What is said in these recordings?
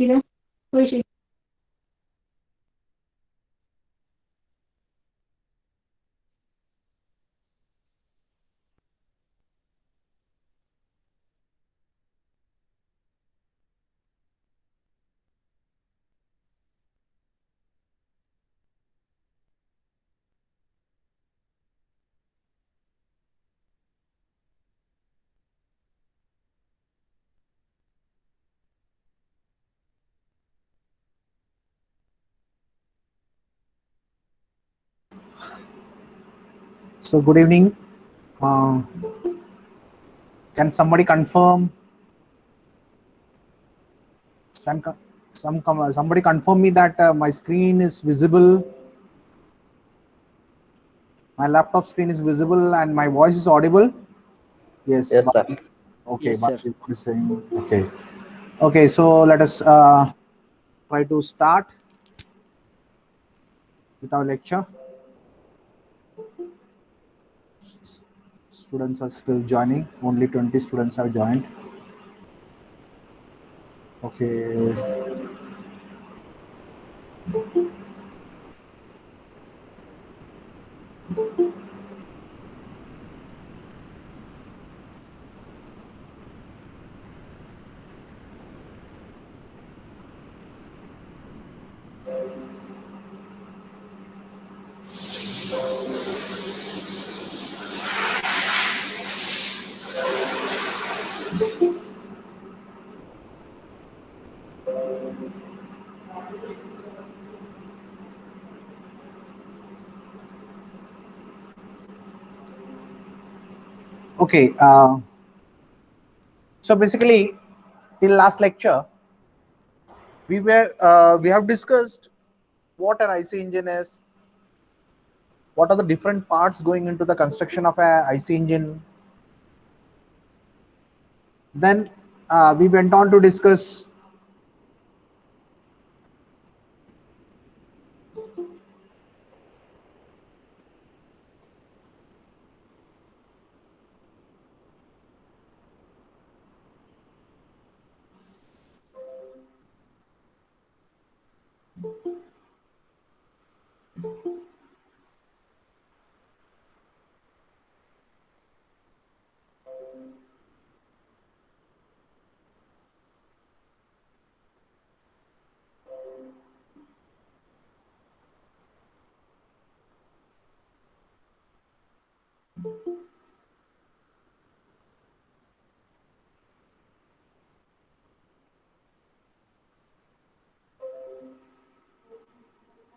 you know, which is So good evening. Uh, can somebody confirm? Some, somebody confirm me that my screen is visible. My laptop screen is visible and my voice is audible. Yes. Yes, sir. Okay. Yes, sir. Bharat is saying okay. Okay. So let us try to start with our lecture. Students are still joining. Only 20 students have joined. Okay. Okay. So basically, till last lecture, we have discussed what an IC engine is, what are the different parts going into the construction of a IC engine. Then we went on to discuss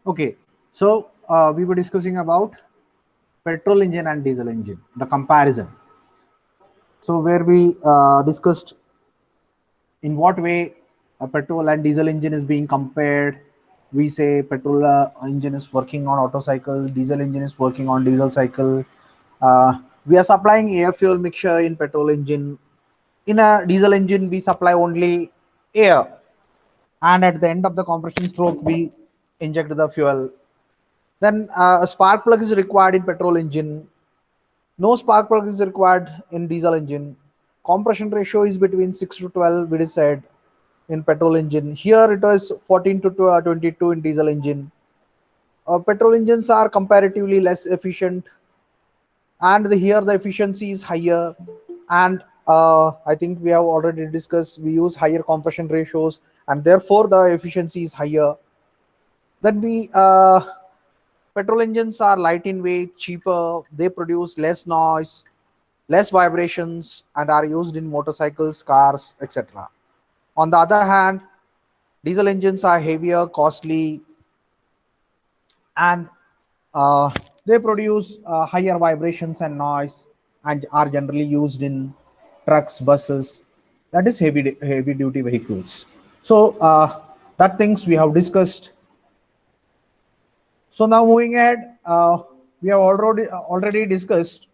okay. So we were discussing about petrol engine and diesel engine, the comparison. So where we discussed in what way a petrol and diesel engine is being compared. We say petrol engine is working on auto cycle, diesel engine is working on diesel cycle. We are supplying air fuel mixture in petrol engine. In a diesel engine, we supply only air, and at the end of the compression stroke, we inject the fuel. Then a spark plug is required in petrol engine. No spark plug is required in diesel engine. Compression ratio is between 6 to 12, it is said, in petrol engine. Here it is 14 to 22 in diesel engine. Petrol engines are comparatively less efficient, and here the efficiency is higher. And I think we have already discussed, we use higher compression ratios, and therefore the efficiency is higher. Then we petrol engines are light in weight, cheaper, they produce less noise, less vibrations, and are used in motorcycles, cars, etc. On the other hand, diesel engines are heavier, costly, and uh, they produce higher vibrations and noise, and are generally used in trucks, buses, that is heavy duty vehicles. So that things we have discussed. So now moving ahead, we have already discussed.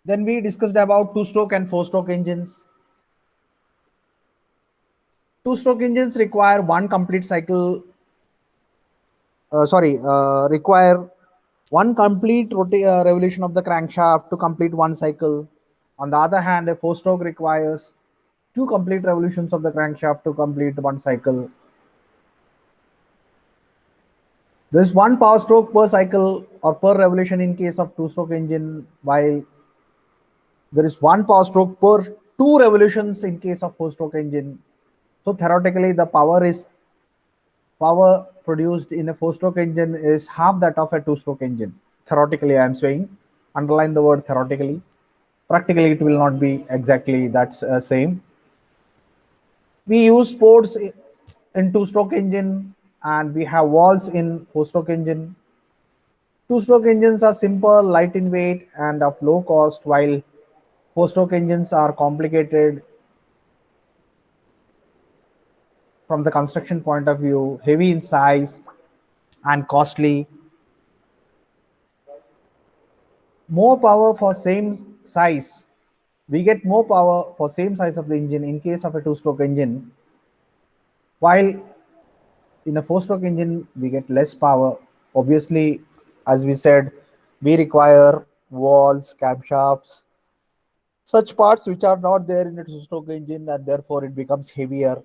Then we discussed about two-stroke and four-stroke engines. Two-stroke engines require one complete cycle. Require one complete revolution of the crankshaft to complete one cycle. On the other hand, a four-stroke requires two complete revolutions of the crankshaft to complete one cycle. There is one power stroke per cycle or per revolution in case of two-stroke engine, while there is one power stroke per two revolutions in case of four-stroke engine. So theoretically, the power produced in a four-stroke engine is half that of a two-stroke engine. Theoretically, I am saying, underline the word theoretically. Practically, it will not be exactly that same. We use sports in two-stroke engine, and we have valves in four-stroke engine. Two-stroke engines are simple, light in weight, and of low cost, while four-stroke engines are complicated from the construction point of view, heavy in size, and costly. More power for same size. We get more power for same size of the engine in case of a two-stroke engine, while in a four-stroke engine we get less power. Obviously, as we said, we require walls, camshafts, such parts which are not there in a two-stroke engine, and therefore it becomes heavier,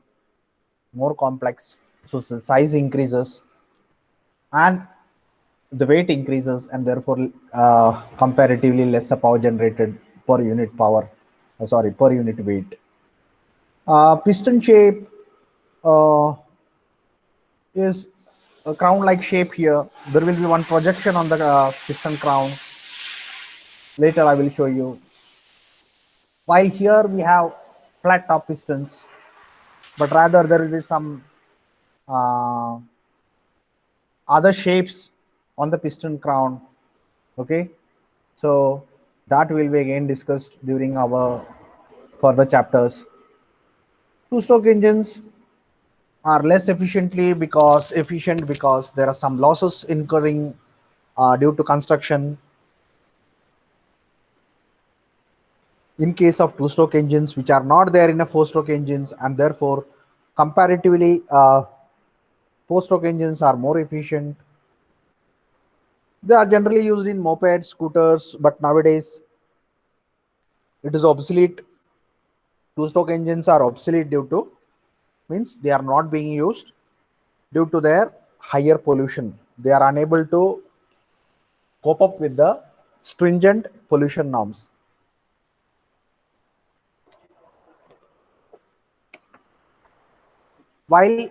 more complex. So the size increases and the weight increases, and therefore comparatively lesser power generated per unit power. Per unit weight. Piston shape uh, is a crown-like shape here. There will be one projection on the piston crown. Later, I will show you. While here we have flat top pistons, but rather there will be some uh, other shapes on the piston crown. Okay, so that will be again discussed during our further chapters. Two-stroke engines are less efficient because there are some losses incurring due to construction. In case of two-stroke engines, which are not there in a four-stroke engines, and therefore comparatively four-stroke engines are more efficient. They are generally used in mopeds, scooters, but nowadays it is obsolete. Two-stroke engines are obsolete due to, means they are not being used due to their higher pollution. They are unable to cope up with the stringent pollution norms. While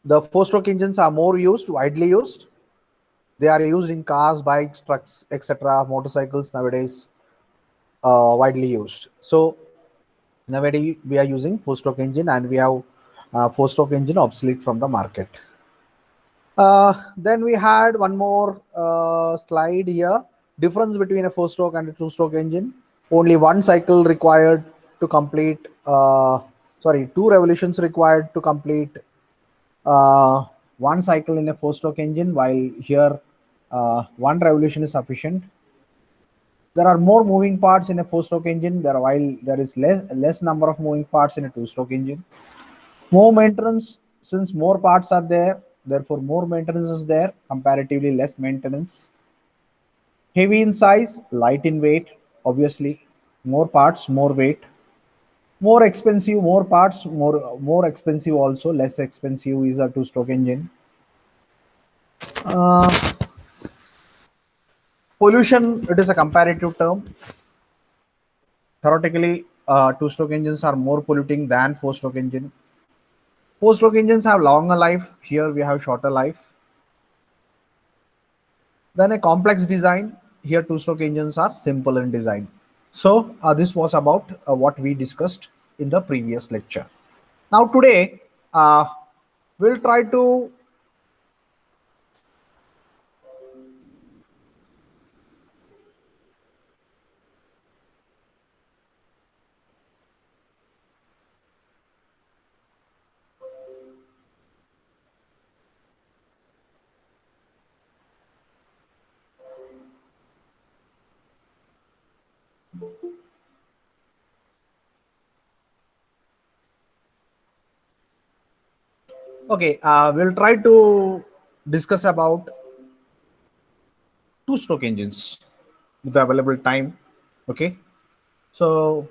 the four-stroke engines are more used, widely used, they are used in cars, bikes, trucks, etc., motorcycles nowadays, widely used. So nowadays we are using four-stroke engine, and we have four-stroke engine obsolete from the market. Then we had one more slide here. Difference between a four-stroke and a two-stroke engine. Only one cycle required to complete. Two revolutions required to complete one cycle in a four-stroke engine, while here one revolution is sufficient. There are more moving parts in a four-stroke engine, while there is less number of moving parts in a two-stroke engine. More maintenance, since more parts are there, therefore more maintenance is there, comparatively less maintenance. Heavy in size, light in weight, obviously. More parts, more weight. More expensive, more parts, more expensive also. Less expensive is a two-stroke engine. Uh, Pollution, it is a comparative term. Theoretically, two-stroke engines are more polluting than four-stroke engine. Four-stroke engines have longer life. Here we have shorter life. Then a complex design. Here two-stroke engines are simple in design. So this was about what we discussed in the previous lecture. Now today, we'll try to Okay, we'll try to discuss about two-stroke engines with the available time. Okay, so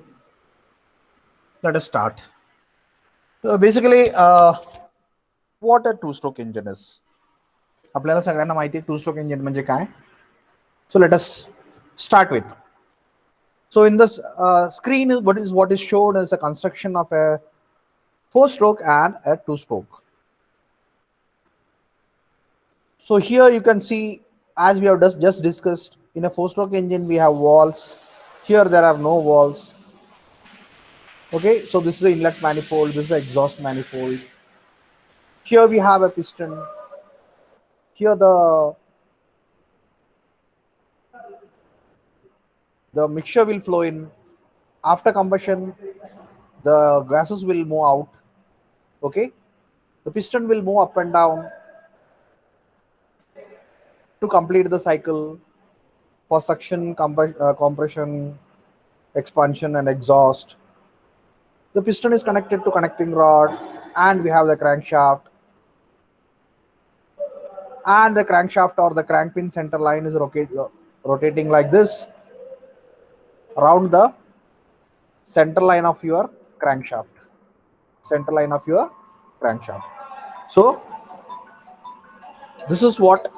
let us start. Basically, what a two-stroke engine is. आपल्याला सगळ्यांना माहिती आहे two-stroke engine म्हणजे काय. So let us start with. So in this screen, what is shown is a construction of a four-stroke and a two-stroke. So here you can see, as we have just discussed, in a four-stroke engine we have walls. Here there are no walls. Okay, so this is the inlet manifold, this is the exhaust manifold. Here we have a piston. Here the mixture will flow in. After combustion, the gases will move out. Okay, the piston will move up and down to complete the cycle for suction, compression, expansion, and exhaust. The piston is connected to connecting rod, and we have the crankshaft. And the crankshaft or the crankpin center line is rotating like this around the center line of your crankshaft. Center line of your crankshaft. So this is what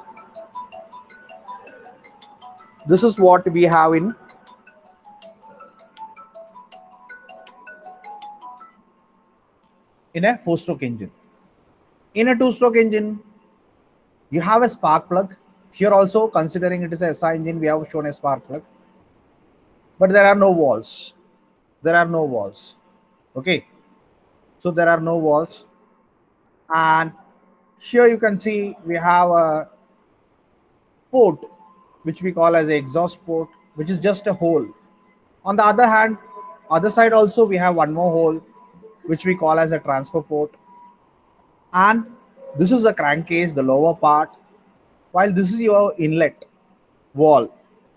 we have in a four-stroke engine. In a two-stroke engine, you have a spark plug. Here also, considering it is a SI engine, we have shown a spark plug. But there are no walls. There are no walls. Okay. So there are no walls. And here you can see we have a port, which we call as a exhaust port, which is just a hole. On the other hand, other side also we have one more hole, which we call as a transfer port. And this is the crankcase, the lower part, while this is your inlet wall,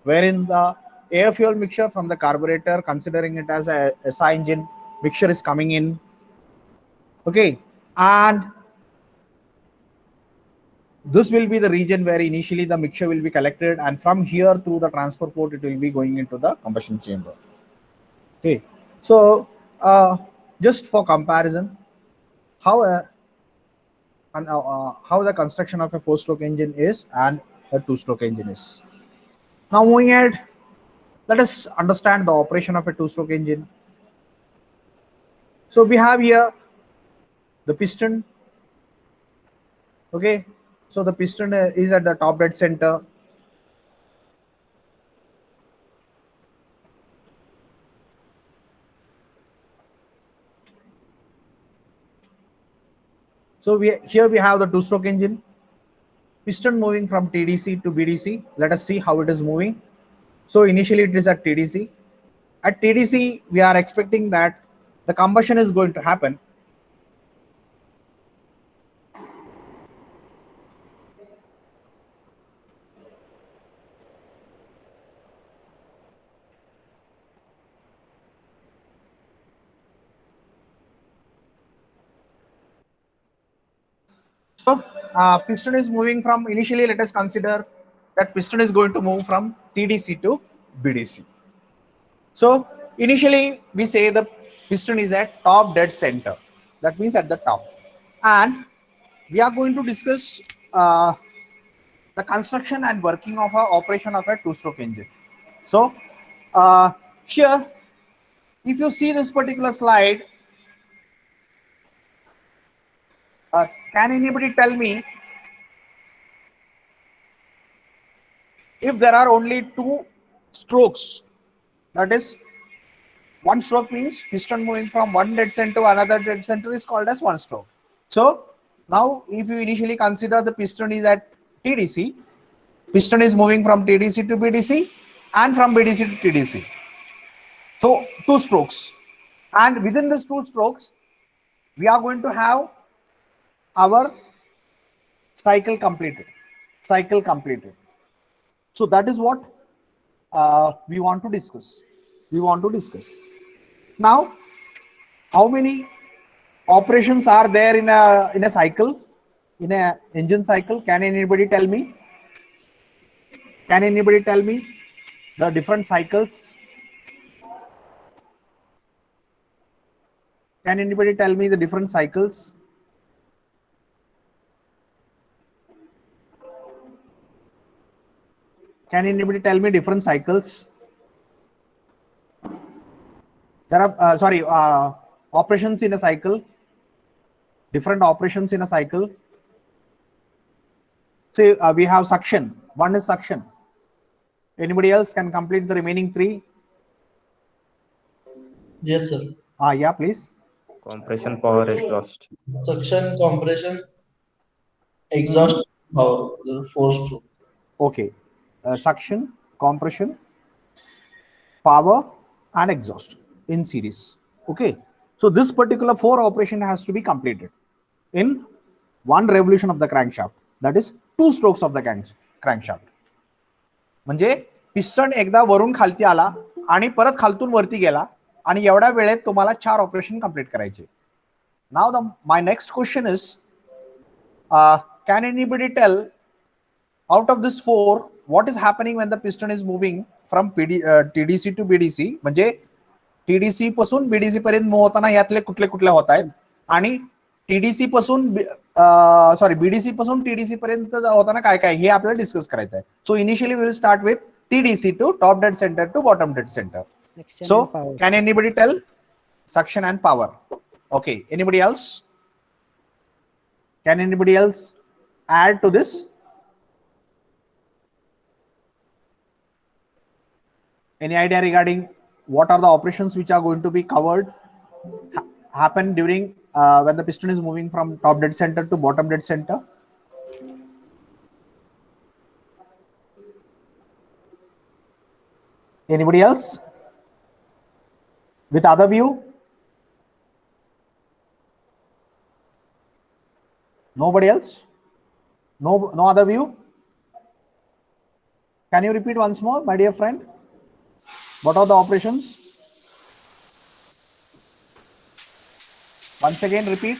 wherein the air fuel mixture from the carburetor, considering it as a SI engine, mixture is coming in. Okay, and this will be the region where initially the mixture will be collected, and from here through the transfer port it will be going into the combustion chamber. Okay, so just for comparison, how how the construction of a four-stroke engine is and a two-stroke engine is. Now moving ahead, let us understand the operation of a two-stroke engine. So we have here the piston. Okay, so the piston is at the top dead center. So here we have the two-stroke engine, piston moving from TDC to BDC. Let us see how it is moving. So initially it is at TDC. At TDC, we are expecting that the combustion is going to happen. So piston is moving from, initially let us consider that piston is going to move from TDC to BDC. So initially we say the piston is at top dead center. That means at the top. And we are going to discuss the construction and working of a operation of a two-stroke engine. So here, if you see this particular slide, can anybody tell me if there are only two strokes? That is, one stroke means piston moving from one dead center to another dead center is called as one stroke. So now if you initially consider the piston is at TDC, piston is moving from TDC to BDC and from BDC to TDC. So two strokes, and within these two strokes, we are going to have our cycle completed. Cycle completed. So that is what we want to discuss. we want to discuss. Now, how many operations are there in a cycle, in a engine cycle? Can anybody tell me? Can anybody tell me the different cycles? Can anybody tell me the different cycles? Can anybody tell me different cycles? There are operations in a cycle. Different operations in a cycle. Say we have suction. One is suction. Anybody else can complete the remaining three? Yes, sir. Yeah, please. Compression, power, exhaust. Suction, compression, exhaust, power, force two. Okay. Suction, compression, power, and exhaust in series. Okay. So this particular 4 operation has to be completed in 1 revolution of the crankshaft. That is 2 strokes of the crankshaft. म्हणजे piston एकदा वरून खालती आला आणि परत खालतून वरती गेला आणि एवढ्या वेळेत तुम्हाला 4 ऑपरेशन कंप्लीट करायचे. Now my next question is, can anybody tell out of this 4 what is happening when the piston is moving from TDC to BDC? म्हणजे TDC पासून BDC पर्यंत मूव्ह होताना यातले कुठले कुठले होत आहेत आणि TDC पासून BDC पासून TDC पर्यंत होताना काय काय हे आपल्याला डिस्कस करायचं आहे. So initially we will start with TDC to top dead center to bottom dead center. So can anybody tell suction and power? Okay, anybody else? Can anybody else add to this? Any idea regarding what are the operations which are going to be covered, happen during when the piston is moving from top dead center to bottom dead center? Anybody else with other view? Nobody else? No other view? Can you repeat once more, my dear friend? What are the operations? Once again, repeat.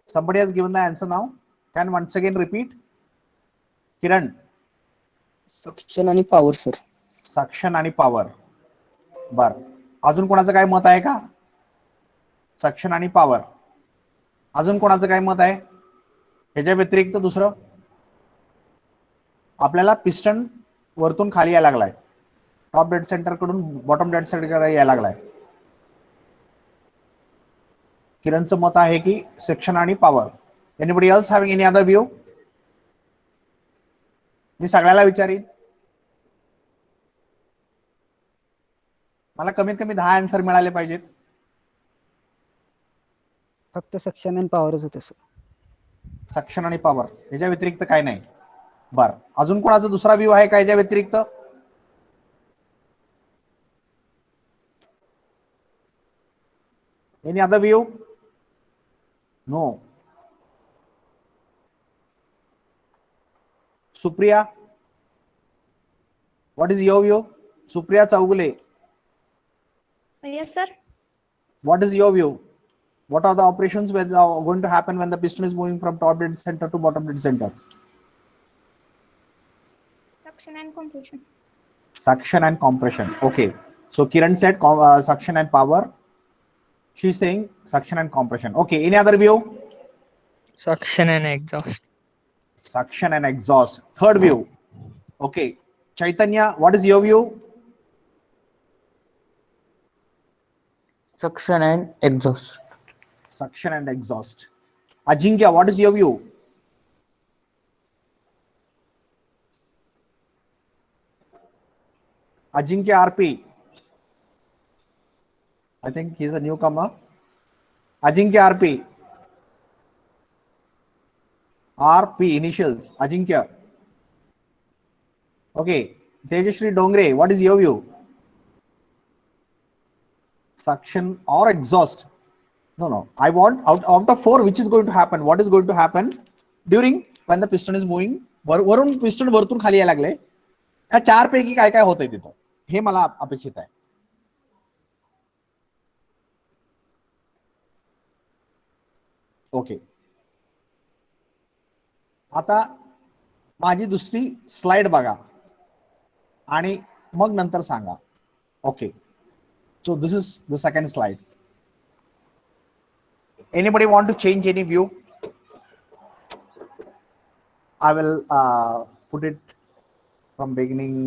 Somebody has given the answer now. Can once again repeat? Kiran. Suction आणि power, sir. Suction आणि power. बर. अजून कोणाचं काय मत आहे का? Suction आणि power. अजून कोणाचं काय मत आहे? ह्याच्या व्यतिरिक्त दुसरं? आपल्याला पिस्टन वरतून खाली यायला लागलाय. टॉप डेड सेंटर कडून बॉटम डेड सेंटर कडे यायला लागलाय. किरणचं मत आहे की सेक्शन आणि power. Anybody else having any other view? मी सगळ्याला विचारीन. मला कमीत कमी 10 आन्सर मिळाले पाहिजेत. फक्त सक्शन आणि पॉवरच होते सर. सक्शन आणि पॉवर याच्या व्यतिरिक्त काय नाही. बर, अजून कोणाचा दुसरा व्ह्यू आहे का याच्या व्यतिरिक्त? Any other view? No. Supriya, what is your view? Supriya Chaugule. Yes, sir. What is your view? What are the operations that are going to happen when the piston is moving from top dead center to bottom dead center? Suction and compression. Suction and compression. Okay. So Kiran said suction and power. She's saying suction and compression. Okay. Any other view? Suction and exhaust. Suction and exhaust. Third view. Okay. Chaitanya, what is your view? Suction and exhaust. Suction and exhaust. Ajinkya, what is your view? Ajinkya RP. I think he's a newcomer. Ajinkya RP. RP initials. Ajinkya. Okay. Tejashri Dongre, what is your view? Suction or exhaust? No. I want out of 4, which is going to happen? What is going to happen during when the piston is moving? वरून piston वरतून खाली यायला लागले या चार पैकी काय काय होतंय तिथं हे मला अपेक्षित आहे. ओके, आता माझी दुसरी स्लाइड बघा आणि मग नंतर सांगा. Okay, so this is the second slide. Anybody want to change any view? I will put it from beginning.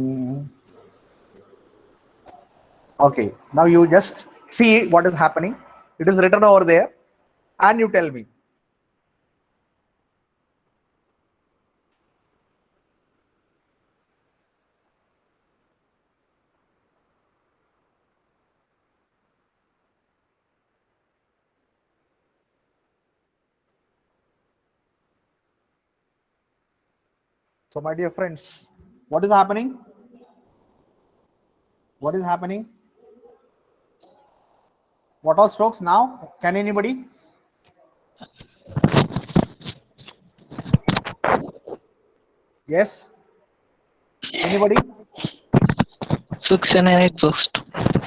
Okay, now you just see what is happening. It is written over there and you tell me. So my dear friends, what is happening? What is happening? What are strokes now? Can anybody? Yes? Anybody? Suction and exhaust.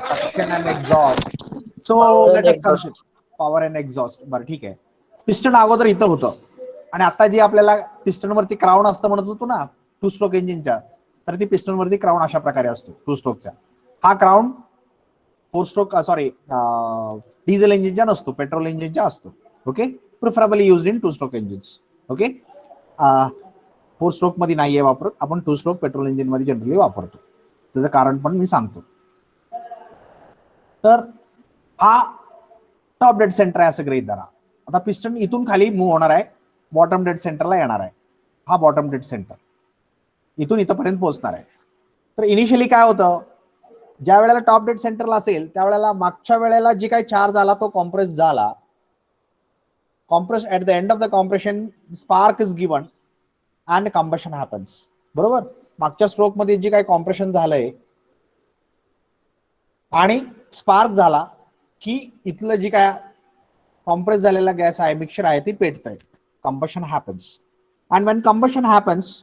Suction and exhaust. So let us consider power and exhaust. बरं ठीक आहे. Piston अगोदर इथं होतं आणि आता जी आपल्याला piston वरती क्राउन असतं म्हणत होतो ना टू स्ट्रोक इंजिनच्या, तर ती पिस्टन वरती क्राउन अशा प्रकारे असतो टू स्ट्रोकचा. हा crown four stroke sorry diesel इंजिनच्या नसतो, पेट्रोल इंजिनच्या असतो. Okay, preferably used in two stroke engines. Okay, four stroke मध्ये नाहीये वापरत आपण, टू स्ट्रोक पेट्रोल इंजिन मध्ये जनरली वापरतो. त्याचं कारण पण मी सांगतो. तर हा टॉप डेड सेंटर आहे असं गृहीत धरा. आता पिस्टन इथून खाली मूव्ह होणार आहे, बॉटम डेड सेंटरला येणार आहे. हा बॉटम डेड सेंटर इथून इथपर्यंत पोहोचणार आहे. तर इनिशियली काय होतं, ज्या वेळेला टॉप डेड सेंटरला असेल त्यावेळेला मागच्या वेळेला जी काही चार्ज आला तो कॉम्प्रेस झाला. Compress at the end of the compression spark is given and combustion happens. बरोबर, मागच्या स्ट्रोक मध्ये जी काही कॉम्प्रेशन झालंय आणि स्पार्क झाला की इथलं जी काय कॉम्प्रेस झालेला गॅस आहे, मिक्सचर आहे, ती पेटतंय. Combustion happens and when combustion happens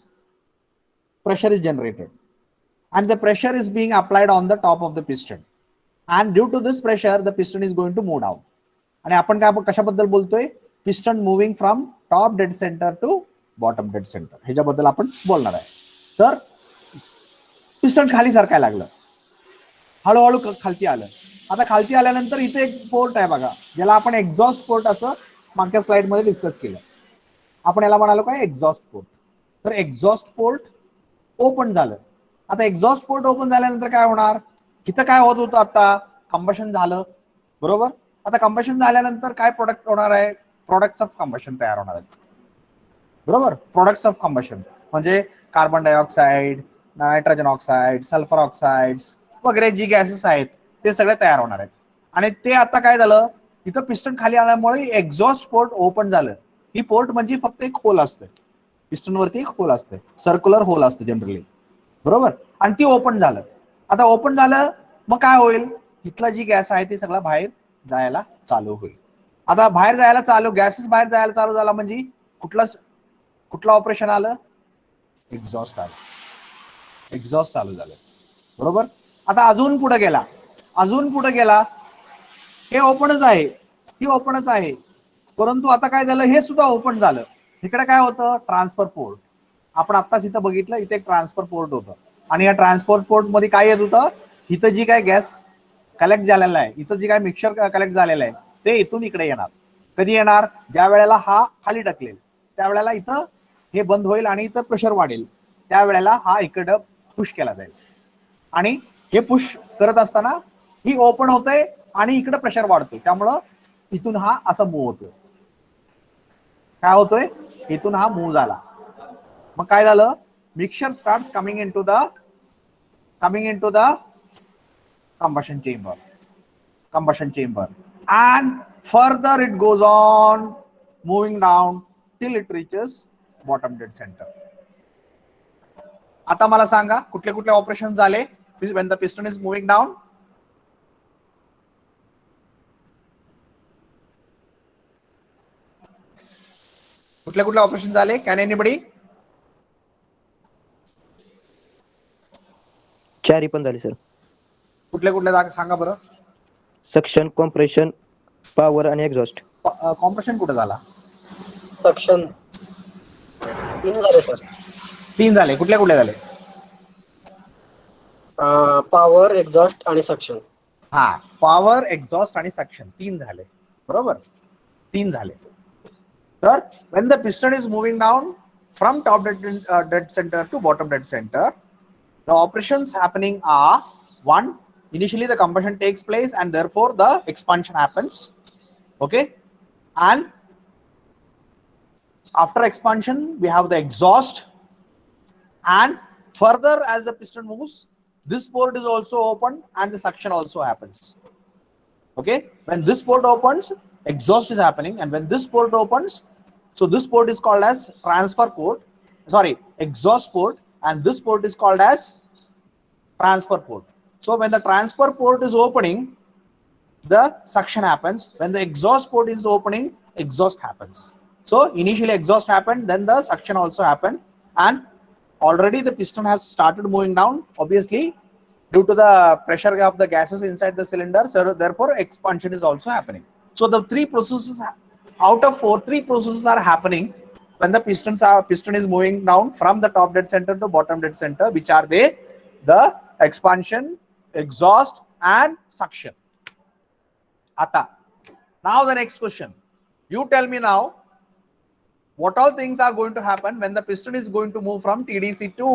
pressure is generated and the pressure is being applied on the top of the piston and due to this pressure the piston is going to move down. आणि आपण काय कशाबद्दल बोलतोय, piston moving from top dead centre to bottom dead centre ह्याच्याबद्दल आपण बोलणार आहे. तर पिस्टन खाली सरकायला लागलं, हळूहळू खालती आलं. आता खालती आल्यानंतर इथे एक पोर्ट आहे बघा, ज्याला आपण एक्झॉस्ट पोर्ट असं मागच्या स्लाइड मध्ये डिस्कस केलं. आपण याला म्हणालो काय, एक्झॉस्ट पोर्ट. तर एक्झॉस्ट पोर्ट ओपन झालं. आता एक्झॉस्ट पोर्ट ओपन झाल्यानंतर काय होणार, इथं काय होत होतं, आता कंबशन झालं. बरोबर, आता कंबशन झाल्यानंतर काय प्रोडक्ट होणार आहे, प्रोडक्ट्स ऑफ कंबशन तयार होणार आहेत. बरोबर, प्रोडक्ट्स ऑफ कंबशन म्हणजे carbon dioxide, nitrogen oxide, sulphur oxides वगैरे जी गॅसेस आहेत ते सगळे तयार होणार आहेत. आणि ते आता काय झालं, इथं पिस्टन खाली आल्यामुळे एक्झॉस्ट पोर्ट ओपन झालं. ही पोर्ट म्हणजे फक्त एक होल असते, पिस्टन वरती एक होल असते, सर्क्युलर होल असते जनरली. बरोबर, आणि ती ओपन झालं. आता ओपन झालं मग काय होईल, इथला जी गॅस आहे ती सगळं बाहेर जायला चालू होईल. आता बाहेर जायला चालू, गॅसेस बाहेर जायला चालू झाला म्हणजे कुठलं ऑपरेशन आलं, एक्झॉस्ट आलं, एक्झॉस्ट चालू झालं. बरोबर, आता अजून पुढे गेला, हे ओपनच आहे, ही ओपनच आहे, परंतु आता काय झालं, हे सुद्धा ओपन झालं. इकडे काय होतं, ट्रान्सफर पोर्ट. आपण आत्ताच इथं बघितलं, इथे एक ट्रान्सफर पोर्ट होतं आणि या ट्रान्सफर पोर्ट मध्ये काय येत होतं, इथं जी काय गॅस कलेक्ट झालेला आहे, इथं जी काय मिक्सचर कलेक्ट झालेलं आहे ते इथून इकडे येणार. कधी येणार, ज्या वेळेला हा खाली टाकलेल त्यावेळेला इथं हे बंद होईल आणि इथं प्रेशर वाढेल, त्यावेळेला हा इकडं पुश केला जाईल. आणि हे पुश करत असताना ही ओपन होतंय आणि इकडे प्रेशर वाढतोय, त्यामुळं इथून हा असं मूव्ह होतोय. काय होतोय, इथून हा मूव्ह झाला. मग काय झालं, mixture starts coming into the combustion chamber and further it goes on moving down till it reaches bottom dead center. आता मला सांगा कुठले कुठले ऑपरेशन झाले when the piston is moving down. कुठले कुठले ऑपरेशन झाले, कॅन एनीबडी? चारही पण झाले सर. कुठल्या कुठल्या जागा सांगा बरं. सक्शन, कॉम्प्रेशन, पॉवर आणि एक्झॉस्ट. कॉम्प्रेशन कुठे झाला? सक्शन 3 झाले सर. 3 झाले. कुठल्या कुठल्या झाले? पॉवर, एक्झॉस्ट आणि सक्शन. हा, पॉवर, एक्झॉस्ट आणि सक्शन 3 झाले. बरोबर, 3 झाले. तर when the piston is moving down from top dead center to bottom dead center, the operations happening are: 1, initially the compression takes place and therefore the expansion happens. Okay, and after expansion we have the exhaust, and further as the piston moves, this port is also opened and the suction also happens. Okay, when this port opens, exhaust is happening, and when this port opens, so this port is called as transfer port, exhaust port, and this port is called as transfer port. So when the transfer port is opening, the suction happens. When the exhaust port is opening, exhaust happens. So initially exhaust happened, then the suction also happened, and already the piston has started moving down, obviously due to the pressure of the gases inside the cylinder, so therefore expansion is also happening. So the 3 processes out of 4, 3 processes are happening when the piston is moving down from the top dead center to bottom dead center. Which are they? The expansion, exhaust and suction. Ata, now the next question, you tell me now, what all things are going to happen when the piston is going to move from TDC to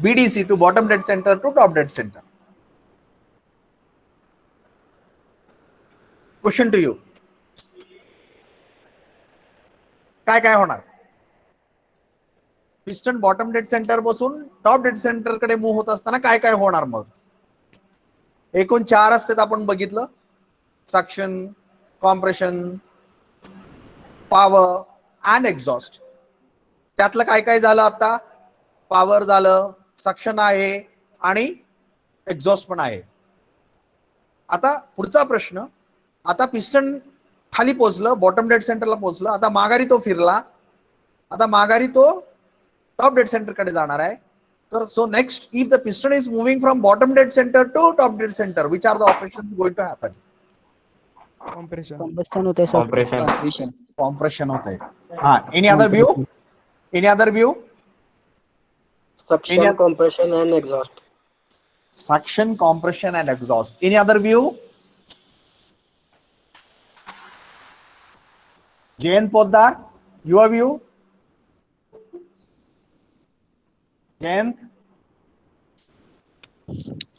BDC to bottom dead center to top dead center? Question to you. काय काय होणार? Piston bottom dead centre पासून top dead centre कडे move होत असताना काय काय होणार? मग एकूण 4 असतात आपण बघितलं: suction, compression, power and exhaust. त्यातलं काय काय झालं? आता पॉवर झालं, सक्शन आहे आणि एक्झॉस्ट पण आहे. आता पुढचा प्रश्न, आता पिस्टन खाली पोहोचलं, बॉटम डेड सेंटरला पोहोचलं, आता माघारी तो फिरला, आता माघारी तो टॉप डेड सेंटर कडे जाणार आहे. तर so next, if the piston is moving from bottom dead centre to top dead centre, which are the operations going to happen? Combustion होते सर. Compression. कॉम्प्रेशन होत आहे. हा, any other view? Any other view? Suction, compression and exhaust. Suction, compression and exhaust. Any other view? Jain Poddar, your view? Jain?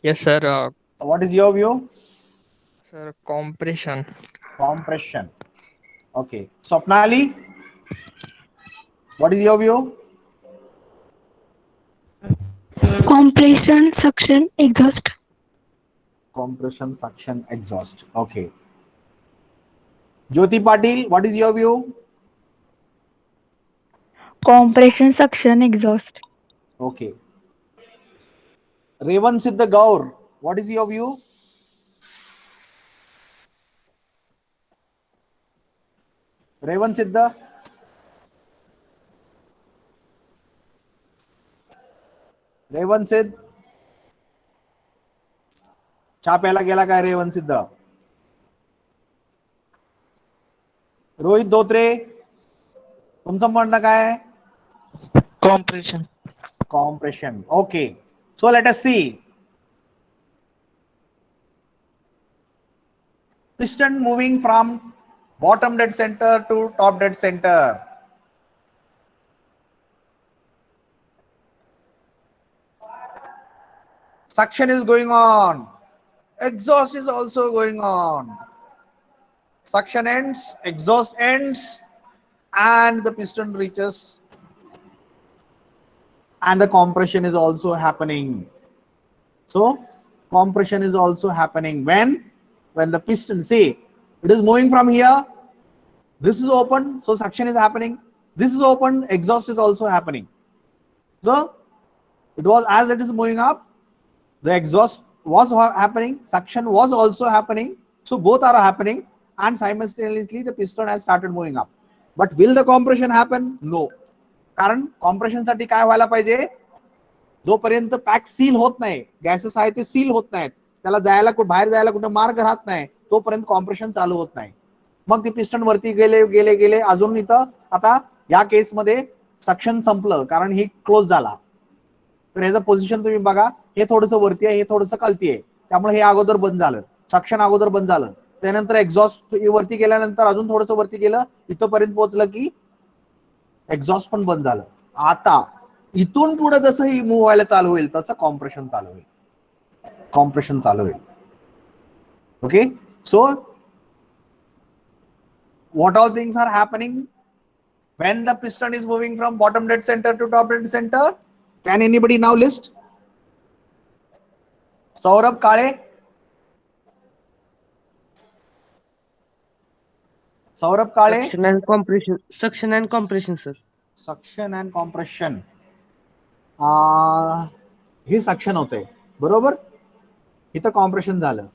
Yes, sir. What is your view? Sir, compression. Compression. Okay. Swapnali, what is your view? Compression, suction, exhaust. Compression, suction, exhaust. Okay. Jyoti Patil, what is your view? Compression, suction, exhaust. Okay. Revan Siddha Gaur, what is your view? Revan Siddha? Revan Siddha, चहा प्यायला गेला काय Raven सिद्ध? रोहित धोत्रे, तुमचं म्हणणं काय? Compression. Compression. Okay. So let us see. Piston moving from bottom dead center to top dead center. Suction is going on. Exhaust is also going on. Suction ends, exhaust ends, and the piston reaches, and the compression is also happening. So compression is also happening when the piston, see, it is moving from here, this is open, so suction is happening, this is open, exhaust is also happening. So it was, as it is moving up, the exhaust was happening, suction was also happening, so both are happening, and simultaneously the piston has started moving up. But will the compression happen? No. कारण compression साठी काय व्हायला पाहिजे? जोपर्यंत pack seal होत नाही, gases आहे ते सील होत नाहीत, त्याला जायला बाहेर जायला कुठे मार्ग राहत नाही, तोपर्यंत कॉम्प्रेशन चालू होत नाही. मग ते पिस्टन वरती गेले गेले गेले अजून इथं आता या केसमध्ये सक्शन संपलं कारण ही क्लोज झाला. तर ह्याचं पोझिशन तुम्ही बघा, हे थोडंसं वरती आहे, हे थोडंसं खालती आहे, त्यामुळे हे अगोदर बंद झालं, सक्शन अगोदर बंद झालं. त्यानंतर एक्झॉस्ट वरती गेल्यानंतर अजून थोडंसं वरती गेलं, इथंपर्यंत पोहोचलं की एक्झॉस्ट पण बंद झालं. आता इथून पुढे जसं ही मूव्ह व्हायला चालू होईल तसं कॉम्प्रेशन चालू होईल, कॉम्प्रेशन चालू होईल. Okay, so what all things are happening when the piston is moving from bottom dead center to top dead center? Can anybody now list? Saurabh Kale, Saurabh Kale. Suction and compression. Suction and compression, sir. Suction and compression. हे suction होते बरोबर, इथं compression झालं.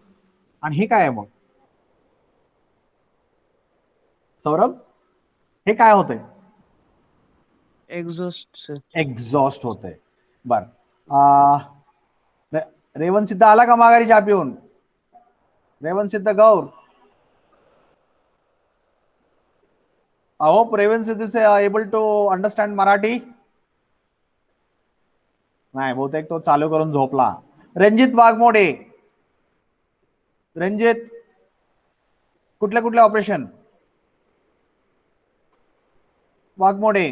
आणि हे काय आहे मग सौरभ, हे काय होतंय? Exhaust, sir. एक्झॉस्ट होतंय. बर, रेवन सिद्ध आला का माघारी चहा पिऊन? रेवन सिद्ध गौर, I hope Revan Siddh is able to understand Marathi. नाही, बहुतेक तो चालू करून झोपला. रणजित वाघमोडे, रणजित कुठल्या कुठल्या ऑपरेशन? वाघमोडे,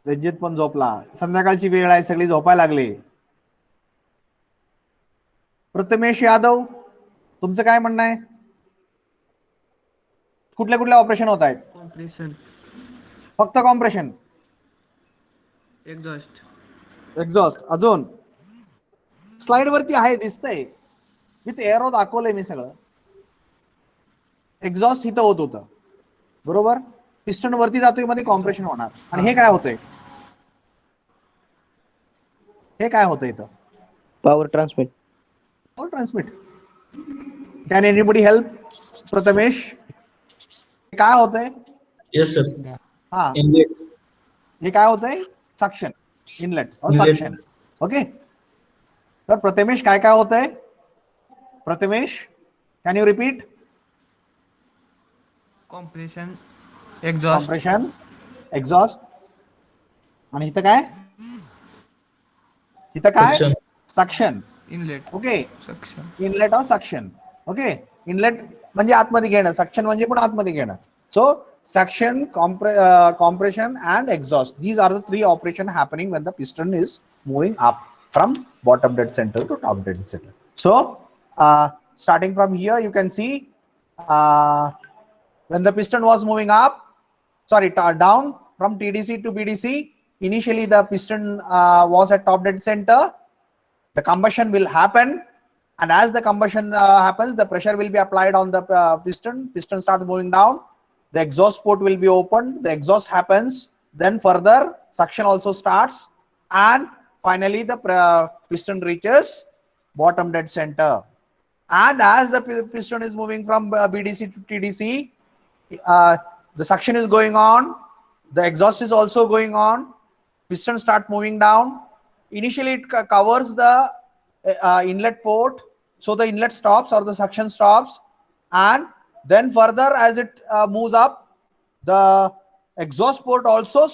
रणजित पण झोपला. संध्याकाळची वेळ आहे, सगळी झोपायला लागली. प्रथमेश यादव, तुमचं काय म्हणणं आहे? कुठल्या कुठल्या ऑपरेशन होत आहेत? Compression. फक्त कॉम्प्रेशन, Exhaust. एक्झॉस्ट. अजून स्लाइड वरती आहे, दिसतंय, विथ एअरो दाखवलंय मी सगळं. एक्झॉस्ट इथं होत होतं बरोबर, पिस्टन वरती जातोय, मध्ये कॉम्प्रेशन होणार. आणि हे काय होतंय? हे काय होतं इथं? Power transmit. Power transmit. Can anybody help? Prathamesh, काय होतंय? Yes, sir. हा, Inlet. हे काय होतंय? सक्शन, इनलेट और Inlet. सक्शन. ओके, तर प्रथमेश काय काय होतंय? Prathamesh, can you repeat? Compression, exhaust, compression, exhaust. आणि इथं काय? इथं काय? Suction. Suction. inlet, okay, suction. Inlet और सक्शन. ओके, इनलेट म्हणजे आतमध्ये घेणं, सक्शन म्हणजे पण आतमध्ये घेणं. सो suction, compression and exhaust, these are the three operation happening when the piston is moving up from bottom dead center to top dead center. So starting from here you can see when the piston was moving up, down from TDC to BDC, initially the piston was at top dead center. The combustion will happen, and as the combustion happens, the pressure will be applied on the piston. Piston starts moving down. The exhaust port will be opened. The exhaust happens. Then further suction also starts, and finally the piston reaches bottom dead center. And as the piston is moving from BDC to TDC, the suction is going on. The exhaust is also going on. Piston start moving down. Initially it covers the inlet port, so the inlet stops or the suction stops, and then further as it moves up, the exhaust port also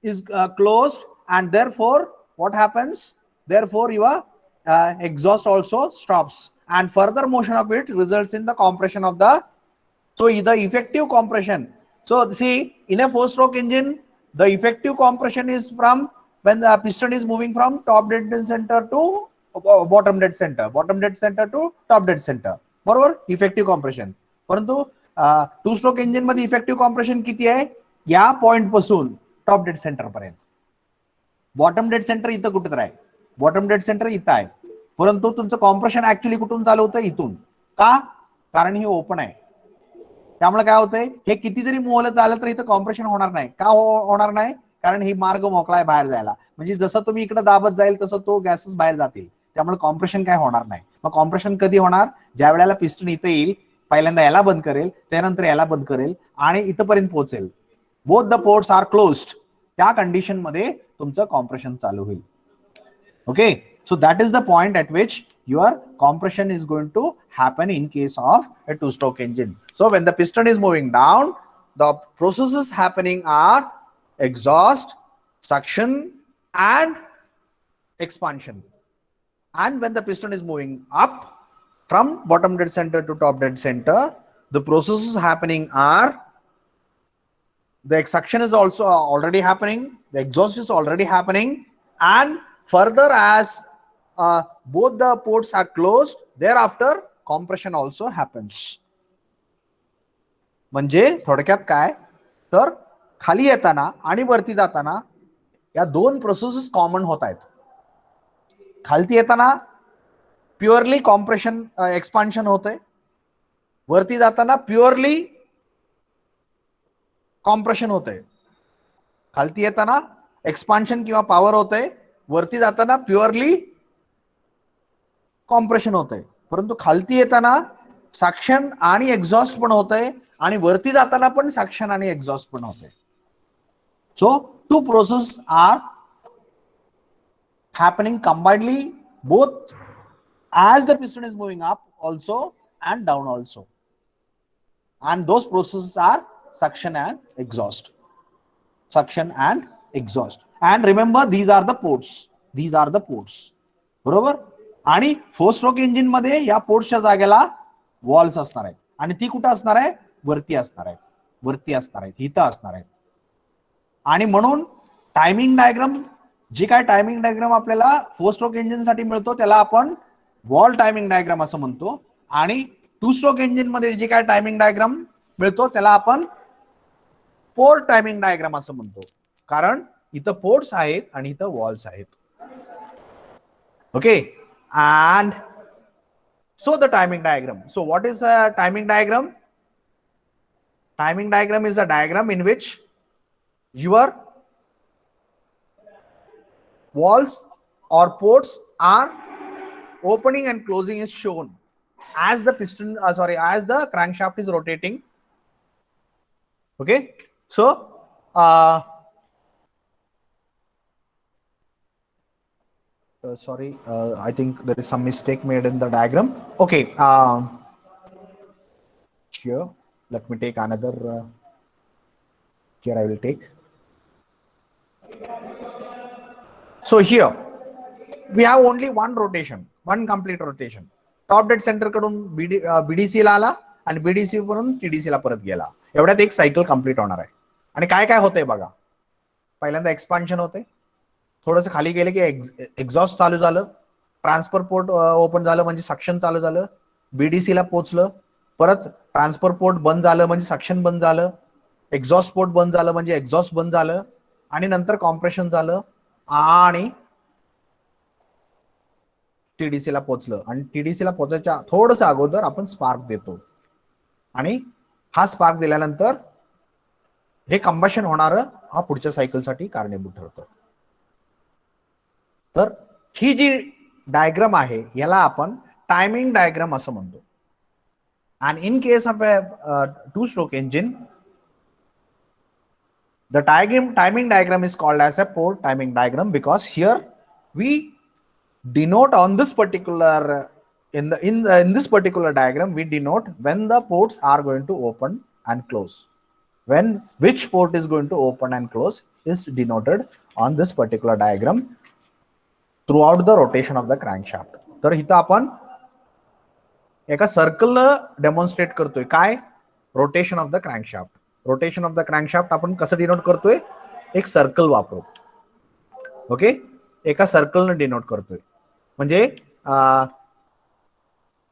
is closed, and therefore what happens? Therefore your exhaust also stops, and further motion of it results in the compression of the, so the effective compression. So see, in a 4-stroke engine, the effective compression is from when the piston is moving from top dead center to bottom dead center, bottom dead center to top dead center, बरोबर, effective compression. परंतु 2-स्ट्रोक engine मध्ये effective compression किती आहे? या point पासून top dead centre पर्यंत. Bottom dead centre इथं कुठे आहे? बॉटम डेड सेंटर इथं आहे, परंतु तुमचं कॉम्प्रेशन ऍक्च्युअली कुठून चालू होतं? इथून. का? कारण ही ओपन आहे. त्यामुळे काय होतंय, हे किती जरी मोहलत झालं तर इथं कॉम्प्रेशन होणार नाही. का होणार नाही? कारण ही मार्ग मोकळा आहे बाहेर जायला. म्हणजे जसं तुम्ही इकडे दाबत जाईल तसं तो गॅसेस बाहेर जातील, त्यामुळे कॉम्प्रेशन काय होणार नाही. मग कॉम्प्रेशन कधी होणार? ज्या वेळेला पिस्टन इथे येईल, पहिल्यांदा याला बंद करेल, त्यानंतर याला बंद करेल आणि इथपर्यंत पोहोचेल. Both the ports are closed त्या कंडिशन मध्ये तुमचं कॉम्प्रेशन चालू होईल. Okay, so that is the point at which your compression is going to happen in case of a two-stroke engine. So when the piston is moving down, the processes happening are exhaust, suction and expansion. And when the piston is moving up from bottom dead center to top dead center, the processes happening are the suction is also already happening, the exhaust is already happening, and further as both the ports are closed, thereafter compression also happens. म्हणजे थोडक्यात काय तर खाली येताना आणि वरती जाताना या दोन प्रोसेसेस कॉमन होत आहेत. खालती येताना प्युअरली कॉम्प्रेशन एक्सपान्शन होतंय, वरती जाताना प्युअरली कॉम्प्रेशन होतंय. खालती येताना एक्सपान्शन किंवा पॉवर होतंय, वरती जाताना प्युअरली कॉम्प्रेशन होतंय. परंतु खालती येताना सक्शन आणि एक्झॉस्ट पण होतंय आणि वरती जाताना पण सक्शन आणि एक्झॉस्ट पण होतंय. So two process are happening combinedly both as the piston is moving up also and down also, and those processes are suction and exhaust. Suction and exhaust. And remember, these are the ports. These are the ports. बरोबर. आणि 4-stroke engine मध्ये या पोर्ट्सच्या जागेला walls असणार आहेत आणि ती कुठं असणार आहे? वरती असणार आहेत. वरती असणार आहेत, इथं असणार आहेत. आणि म्हणून टायमिंग डायग्राम, जी काय टायमिंग डायग्राम आपल्याला 4-stroke इंजिन साठी मिळतो त्याला आपण वॉल टायमिंग डायग्राम असं म्हणतो, आणि 2-stroke इंजिन मध्ये जी काय टायमिंग डायग्राम मिळतो त्याला आपण पोर्ट टायमिंग डायग्राम असं म्हणतो, कारण इथं पोर्ट्स आहेत आणि इथं वॉल्स आहेत. Okay, and so the timing diagram. So what is a timing diagram? Timing diagram is a diagram in which your walls or ports are opening and closing is shown as the piston as the crankshaft is rotating. Okay, so sorry, I think there is some mistake made in the diagram. Okay, here let me take another here I will take. So here we have only one rotation, one complete rotation. Top dead center कडून BDC ला आला आणि BDC वरून TDC ला परत गेला. एवढ्यात एक cycle complete होणार आहे. आणि काय काय होतंय बघा. पहिल्यांदा एक्सपान्शन होते, थोडंसं खाली गेले की एक्झॉस्ट चालू झालं, ट्रान्सफर पोर्ट ओपन झालं म्हणजे सक्शन चालू झालं, BDC ला पोहोचलं, परत ट्रान्सफर पोर्ट बंद झालं म्हणजे सक्शन बंद झालं, एक्झॉस्ट पोर्ट बंद झालं म्हणजे एक्झॉस्ट बंद झालं, आणि नंतर कॉम्प्रेशन झालं आणि TDC ला पोहोचलं. आणि TDC ला पोहोचायच्या थोडस अगोदर आपण स्पार्क देतो आणि हा स्पार्क दिल्यानंतर हे कंबशन होणार हा पुढच्या सायकलसाठी कारणीभूत ठरतं. तर ही जी डायग्राम आहे याला आपण टायमिंग डायग्राम असं म्हणतो. आणि in case of a 2-stroke engine, the timing diagram is called as a port timing diagram because here we denote on this particular in this particular diagram we denote when the ports are going to open and close. When which port is going to open and close is denoted on this particular diagram throughout the rotation of the crankshaft. तर इथं आपण एका circle demonstrate करतोय काय? Rotation of the crankshaft. Rotation of the crankshaft आपण कसं denote करतोय? एक सर्कल वापरू. ओके, एका सर्कलनं डिनोट करतोय. म्हणजे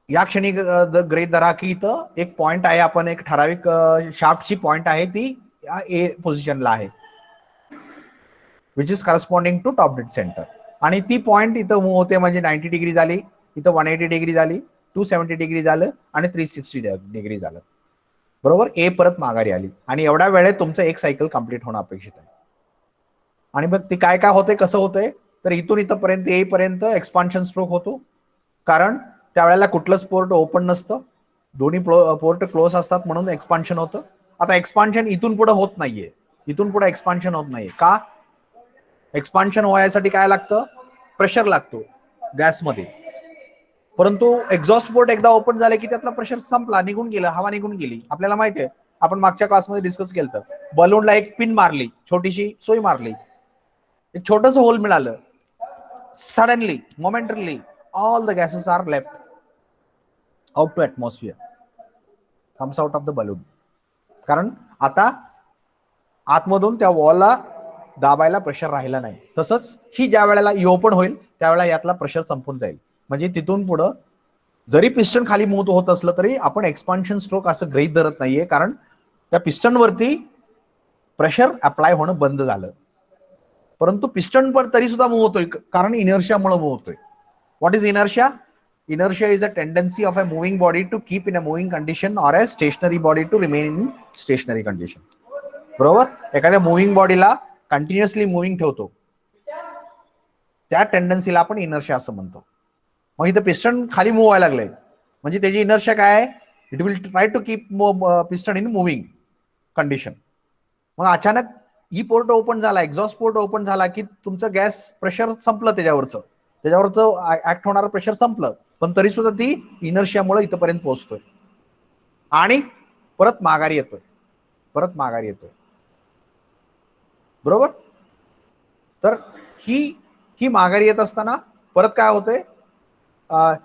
या क्षणी गृहीत धरा की इथं एक पॉइंट आहे, आपण एक ठराविक शाफ्टची पॉइंट आहे ती ए पोझिशनला आहे, which is corresponding to top dead centre. आणि ती पॉइंट इथं मूव्ह होते म्हणजे 90 डिग्री झाली, इथं 180 डिग्री झाली, 270 डिग्री झालं आणि 360 डिग्री झालं. बरोबर, ए परत माघारी आली आणि एवढ्या वेळेत तुमचं एक सायकल कंप्लीट होणं अपेक्षित आहे. आणि मग ते काय काय होते, कसं होतंय, तर इथून इथपर्यंत येईपर्यंत एक्सपान्शन स्ट्रोक होतो, कारण त्यावेळेला कुठलंच पोर्ट ओपन नसतं, दोन्ही पोर्ट क्लोज असतात म्हणून एक्सपान्शन होतं. आता एक्सपान्शन इथून पुढे होत नाहीये, इथून पुढे एक्सपान्शन होत नाहीये का? एक्सपान्शन व्हायसाठी काय लागतं? प्रेशर लागतो गॅसमध्ये. परंतु एक्झॉस्ट पोर्ट एकदा ओपन झाले की त्यातला प्रेशर संपला, निघून गेला, हवा निघून गेली. आपल्याला माहिती आहे, आपण मागच्या क्लासमध्ये डिस्कस केलं, बलूनला एक पिन मारली, छोटीशी सोय मारली, एक छोटस होल मिळालं. Suddenly, momentarily all the gases are left out to atmosphere, comes out of the balloon. कारण आता आतमधून त्या वॉलला दाबायला प्रेशर राहिला नाही. तसंच ही ज्या वेळेला ओपन होईल त्यावेळेला यातला प्रेशर संपून जाईल. म्हणजे तिथून पुढं जरी पिस्टन खाली मूव्ह होत असलं तरी आपण एक्सपान्शन स्ट्रोक असं गृहीत धरत नाहीये, कारण त्या पिस्टनवरती प्रेशर अप्लाय होणं बंद झालं. परंतु पिस्टन पर तरी सुद्धा मूव्ह होतोय, कारण इनर्शियामुळे मूव्ह होतोय. What is inertia? Inertia is a tendency of a moving body to keep in a moving condition or a stationary body to remain in stationary condition. बरोबर? एखाद्या मुव्हिंग बॉडीला कंटिन्युअसली मुव्हिंग ठेवतो, त्या टेंडन्सीला आपण inertia असं म्हणतो. मग इथं पिस्टन खाली मूव्ह व्हायला लागलंय म्हणजे त्याची इनर्शिया काय आहे? It will try to keep piston in moving condition. मग अचानक ही पोर्ट ओपन झाला, एक्झॉस्ट पोर्ट ओपन झाला की तुमचं गॅस प्रेशर संपलं, त्याच्यावरचं ऍक्ट होणारं प्रेशर संपलं, पण तरी सुद्धा ती इनर्शियामुळे इथपर्यंत पोहोचतोय आणि परत माघारी येतोय. बरोबर? तर ही माघारी येत असताना परत काय होतंय?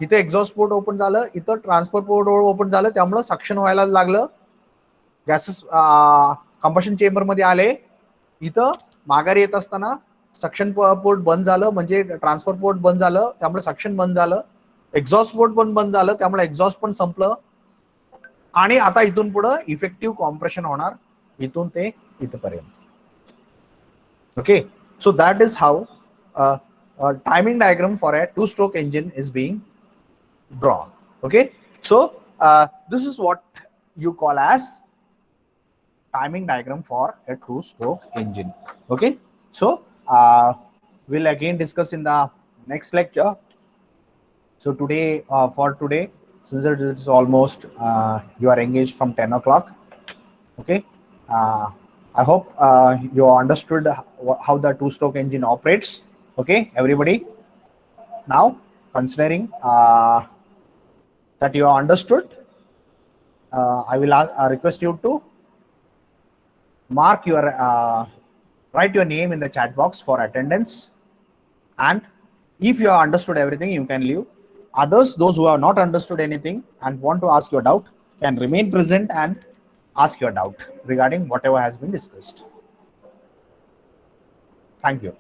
इथे एक्झॉस्ट पोर्ट ओपन झालं, इथं ट्रान्सफर पोर्ट ओपन झालं, त्यामुळे सक्शन व्हायला लागलं, गॅसेस कंबशन चेंबर मध्ये आले. इथं माघारी येत असताना सक्शन पोर्ट बंद झालं, म्हणजे ट्रान्सफर पोर्ट बंद झालं, त्यामुळे सक्शन बंद झालं. एक्झॉस्ट पोर्ट पण बंद झालं, त्यामुळे एक्झॉस्ट पण संपलं. आणि आता इथून पुढे इफेक्टिव्ह कॉम्प्रेशन होणार, इथून ते इथपर्यंत. Okay, so that is how a timing diagram for a two-stroke engine is being drawn. Okay, so this is what you call as timing diagram for a two-stroke engine. Okay, so we'll again discuss in the next lecture. So today, for today, since it is almost you are engaged from 10 o'clock. Okay, I hope you understood how the two-stroke engine operates. Okay, everybody. Now, considering that you have understood, I will request you to mark your write your name in the chat box for attendance. And if you have understood everything, you can leave. Others, those who have not understood anything and want to ask your doubt, can remain present and ask your doubt regarding whatever has been discussed. Thank you.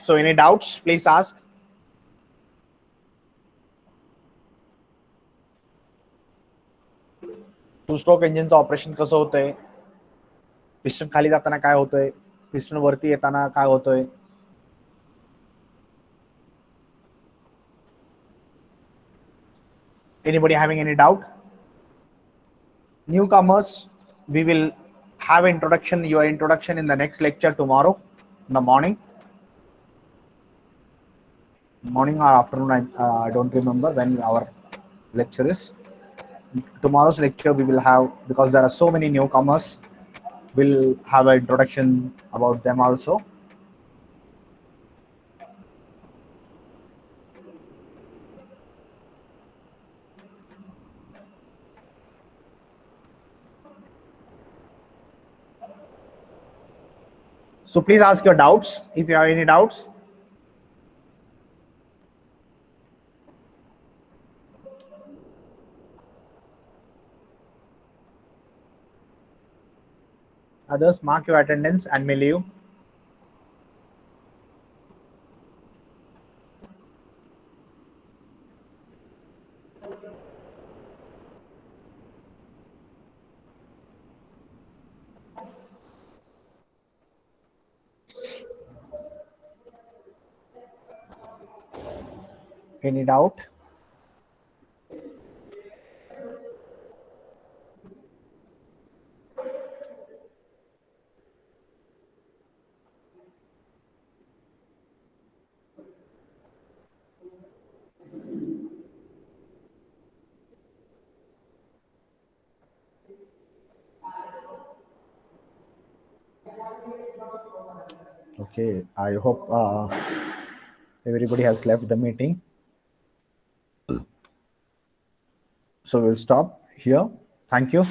So any doubts, please ask. Two stroke इंजिनचं operation कसं होतंय? Piston खाली जाताना काय होतंय? Piston वरती येताना काय होतंय? Anybody having any doubt? Newcomers, we will have your introduction in the next lecture tomorrow in the morning or afternoon. I don't remember when our lecture is. Tomorrow's lecture we will have, because there are so many newcomers, we'll have an introduction about them also. So please ask your doubts if you have any doubts. Others, mark your attendance and may leave. Any doubt? Okay, I hope everybody has left the meeting. So we'll stop here. Thank you.